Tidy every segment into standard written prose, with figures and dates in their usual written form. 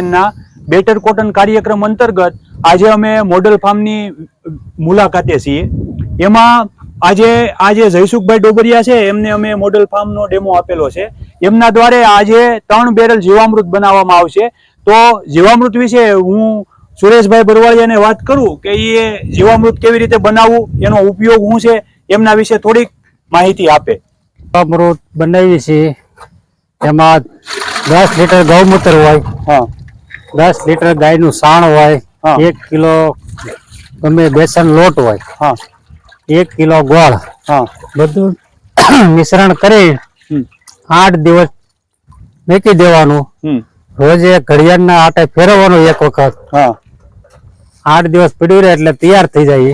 ના better cotton કાર્યક્રમ અંતર્ગત આજે અમે મોડલ ફાર્મની મુલાકાતે છીએ। એમાં આજે જયસુખભાઈ ડોબરિયા છે એમને અમે મોડલ ફાર્મનો ડેમો આપેલો છે। એમના દ્વારા આજે 3 બેરલ જીવામૃત બનાવવામાં આવશે। તો જીવામૃત વિશે હું સુરેશભાઈ બરવાળિયાને વાત કરું કે એ જીવામૃત કેવી રીતે બનાવવું, એનો ઉપયોગ શું છે, એમના વિશે થોડીક માહિતી આપે। જીવામૃત બનાવી છે એમાં 10 લીટર ગૌમૂત્ર હોય, 10 લીટર ગાયનું સાણ હોય, 1 કિલો ગમે બેસન લોટ હોય, 1 કિલો ગોળ, બધું મિશ્રણ કરી 8 દિવસ મૂકી દેવાનું। રોજે ઘડિયાળના આટે ફેરવવાનું એક વખત। 8 દિવસ પીડ્યું રહે એટલે તૈયાર થઈ જાય।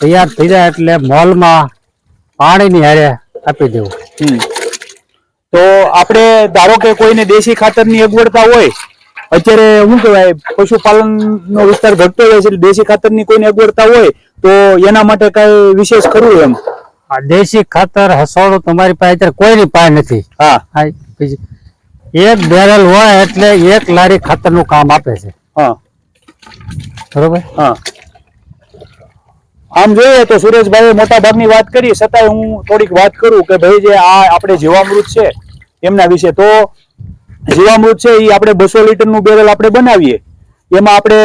તૈયાર થઈ જાય એટલે મોલમાં પાણીની હારે આપી દેવું। તો આપણે ધારો કે કોઈને દેશી ખાતરની અગવડતા હોય, અત્યારે શું કહેવાય પશુપાલનનો વિસ્તાર ઘટતો જાય છે, દેશી ખાતરની કોઈને અગવડતા હોય તો એના માટે કઈ વિશેષ ખરું એમ? આ દેશી ખાતર હસોડું તમારી પાસે અત્યારે કોઈની પાસે નથી। એક બેરલ હોય એટલે 1 લારી ખાતરનું કામ આપે છે। બરોબર। આમ જોઈએ તો સુરેશભાઈ મોટા ભાગની વાત કરી, છતાંય હું થોડીક વાત કરું કે ભાઈ જે આ આપણે જીવામૃત છે એમના વિશે। તો જીવામૃત છે એ આપણે 200 લીટરનું બેરલ આપણે બનાવીએ, એમાં આપણે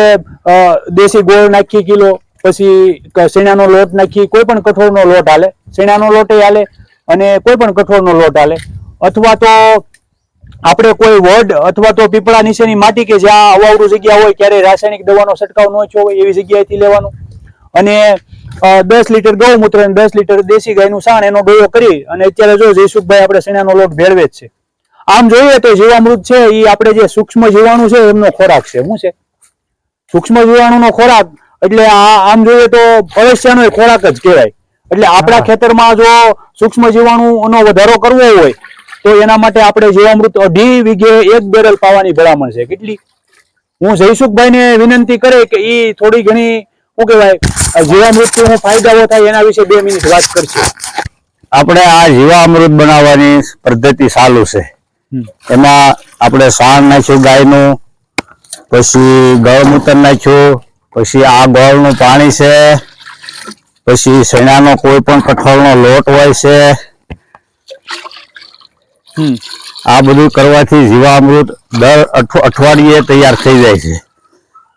દેશી ગોળ નાખી કિલો, પછી શેણાનો લોટ નાખી, કોઈ પણ કઠોળનો લોટ હાલે, શેણાનો લોટ હાલે અને કોઈ પણ કઠોળનો લોટ હાલે, અથવા તો આપણે કોઈ વડ અથવા તો પીપળા નીચેની માટી કે જ્યાં અવાવરું જગ્યા હોય, ક્યારે રાસાયણિક દવાનો છંટકાવ ન થયો હોય એવી જગ્યાએથી લેવાનું અને 10 લીટર ગૌમૂત્ર અને 10 લીટર દેશી ગાયનું સાણ એનો ડોયો કરી અને અત્યારે જો જયસુખભાઈ આપણે શેણાનો લોટ ભેળવે જ છે। આમ જોઈએ તો જીવામૃત છે એ આપણે જે સૂક્ષ્મ જીવાણુ છે એમનો ખોરાક છે। શું છે સૂક્ષ્મ જીવાણુનો ખોરાક? એટલે આમ જોઈએ તો અવશ્યનો ખોરાક જ કહેવાય। એટલે આપણા ખેતરમાં જો સૂક્ષ્મ જીવાણુનો વધારો કરવો હોય તો એના માટે આપણે જીવામૃત 2.5 વીઘે 1 બેરલ પાવાની ભલામણ છે। કેટલી? હું જયસુખભાઈને વિનંતી કરે કે એ થોડી ઘણી શું કહેવાય જીવામૃતથી હું ફાયદાઓ થાય એના વિશે 2 મિનિટ વાત કરશે। આપણે આ જીવામૃત બનાવવાની પદ્ધતિ ચાલુ છે। એમાં આપણે સાણ નાખ્યું ગાયનું, પછી ગૌમૂત્ર નાખ્યું, પછી આ ગોળનું પાણી છે, પછી શેણાનો કોઈ પણ કઠોળનો લોટ હોય છે। આ બધું કરવાથી જીવામૃત દર અઠવાડિયે તૈયાર થઈ જાય છે।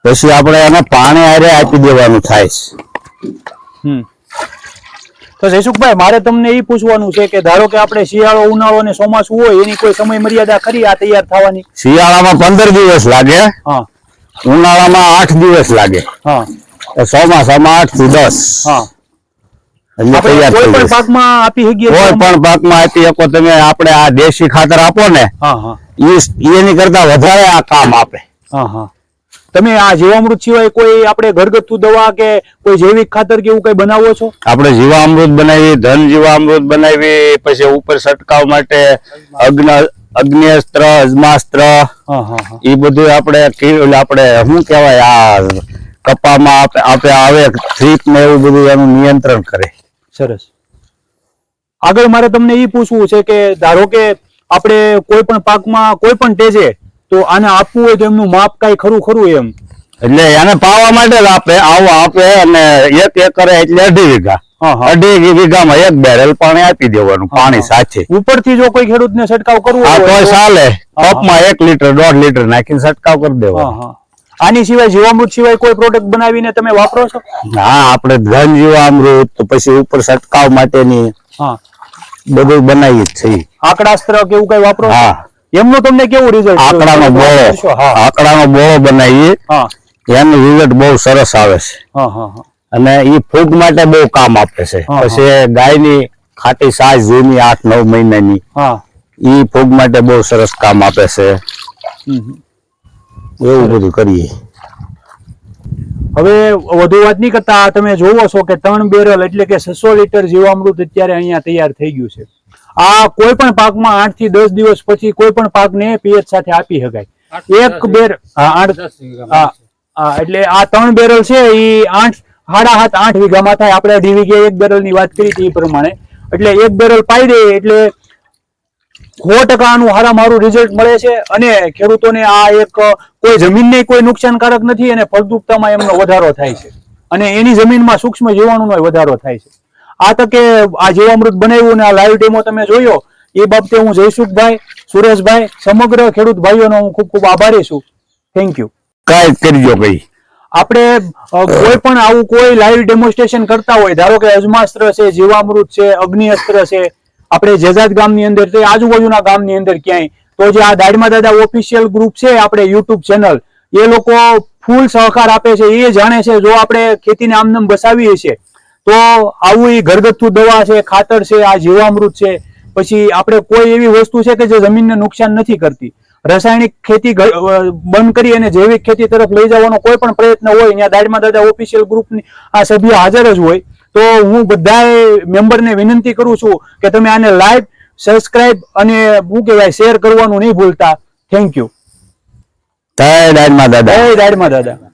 પછી આપણે એને પાણી હારે આપી દેવાનું થાય છે। તો જયસુખભાઈ મારે તમને એ પૂછવાનું છે કે ધારો કે આપણે શિયાળો, ઉનાળો અને ચોમાસું હોય એની કોઈ સમય મર્યાદા ખરી આ તૈયાર થવાની? શિયાળામાં 15 દિવસ લાગે, ઉનાળામાં 8 દિવસ લાગે, ચોમાસામાં 8 થી 10। કોઈ પણ પાકમાં આપી શકીએ? કોઈ પણ પાકમાં આપી શકો તમે। આપણે આ દેશી ખાતર આપો ને એની કરતા વધારે આ કામ આપે। તમે આ જીવામૃત સિવાય કોઈ આપણે ઘરગથ્થુ દવા કે કોઈ જૈવિક ખાતર કે એવું કઈ બનાવો છો? આપણે જીવામૃત બનાવી, ધન જીવામૃત બનાવી, પછી ઉપર છંટકાવ માટે અગ્નિઅસ્ત્ર, અજમાસ્ત્ર, એ બધું આપણે શું કહેવાય આ કપામાં આવે થ્રીપ ને એવું બધું એનું નિયંત્રણ કરે। સરસ। આગળ મારે તમને એ પૂછવું છે કે ધારો કે આપણે કોઈ પણ પાકમાં કોઈ પણ ટેજે તો આને આપવું હોય તો એમનું માપ કઈ ખરું એમ? એટલે એને પાવા માટે જ આપે, આવો આપે અને 1 એકરે એટલે 2.5 વીઘા, 2.5 વીઘામાં 1 બેરલ પાણી આપી દેવાનું પાણી સાથે। ઉપરથી જો કોઈ ખેડૂતને છંટકાવ કરવો હોય તો ચાલે, કપમાં 1 લીટર 1.5 લીટર નાખીને છંટકાવ કરી દેવાનો। આની સિવાય જીવામૃત સિવાય કોઈ પ્રોડક્ટ બનાવીને તમે વાપરો છો? હા, આપણે ધન જીવામૃત, પછી ઉપર છંટકાવ માટેની બધું બનાવી જ છે। આંકડાસ્ત્ર કે એવું કઈ વાપરો? એમનું તમને કેવું રિઝલ્ટ? આંકડાનો બોળો બનાવીએ, એનું રિઝલ્ટ બહુ સરસ આવે છે અને એ ફૂગ માટે બહુ કામ આપે છે। પછી ગાયની ખાટી સાજ જૂની 8-9 મહિનાની, એ ફૂગ માટે બહુ સરસ કામ આપે છે। એવું બધું કરીએ। હવે વધુ વાત નહીં કરતા, તમે જોવો છો કે 3 બેરલ એટલે કે 600 લીટર જીવામૃત અત્યારે અહીંયા તૈયાર થઈ ગયું છે। આ કોઈ પણ પાકમાં 8 થી 10 દિવસ પછી કોઈ પણ પાકને પીએચ સાથે આપી શકાય। એટલે આ 3 બેરલ છે એ 8 વીઘામાં થાય। આપણે 2.5 વીઘે 1 બેરલ ની વાત કરી હતી એ પ્રમાણે, એટલે 1 બેરલ પાઈ દે એટલે 100% આનું હારામારું રિઝલ્ટ મળે છે અને ખેડૂતોને આ એક કોઈ જમીનને કોઈ નુકસાનકારક નથી અને ફળદ્રુપતામાં એમનો વધારો થાય છે અને એની જમીનમાં સૂક્ષ્મ જીવાણુનો વધારો થાય છે. આ તકે આ જીવામૃત બનાવ્યું અને આ લાઈવ ડેમો તમે જોયો એ બાબતે હું જયસુખભાઈ, સુરેશભાઈ, સમગ્ર ખેડૂત ભાઈઓનો હું ખૂબ ખૂબ આભારી છું. Thank you. કાંઈ કરજો ભાઈ. આપણે કોઈ પણ આવું કોઈ લાઈવ ડેમોન્સ્ટ્રેશન કરતા હોય, ધારો કે અજમાસ્ત્ર છે, જીવામૃત છે, અગ્નિ અસ્ત્ર છે, આપણે જેજાદ ગામની અંદર તે આજુબાજુના ગામની અંદર ક્યાંય, તો જે આ દાડમા દાદા ઓફિશિયલ ગ્રુપ છે આપણે યુટ્યુબ ચેનલ, એ લોકો ફૂલ સહકાર આપે છે. એ જાણે છે જો આપણે ખેતીને આમનામ બસાવીએ છીએ તો આવું એ ઘરગથ્થુ દવા છે, ખાતર છે, આ જીવામૃત છે, પછી આપણે કોઈ એવી વસ્તુ છે કે જે જમીનને નુકસાન નથી કરતી. રાસાયણિક ખેતી બંધ કરી અને જૈવિક ખેતી તરફ લઈ જવાનો કોઈ પણ પ્રયત્ન હોય ત્યાં દાડમા દાદા ઓફિશિયલ ગ્રુપની આ સભ્ય હાજર જ હોય. તો હું બધા મેમ્બરને વિનંતી કરું છું કે તમે આને લાઈક, સબસ્ક્રાઇબ અને શું કહેવાય શેર કરવાનું નહીં ભૂલતા. Thank you. જય દાડમા દાદા. જય દાડમા દાદા.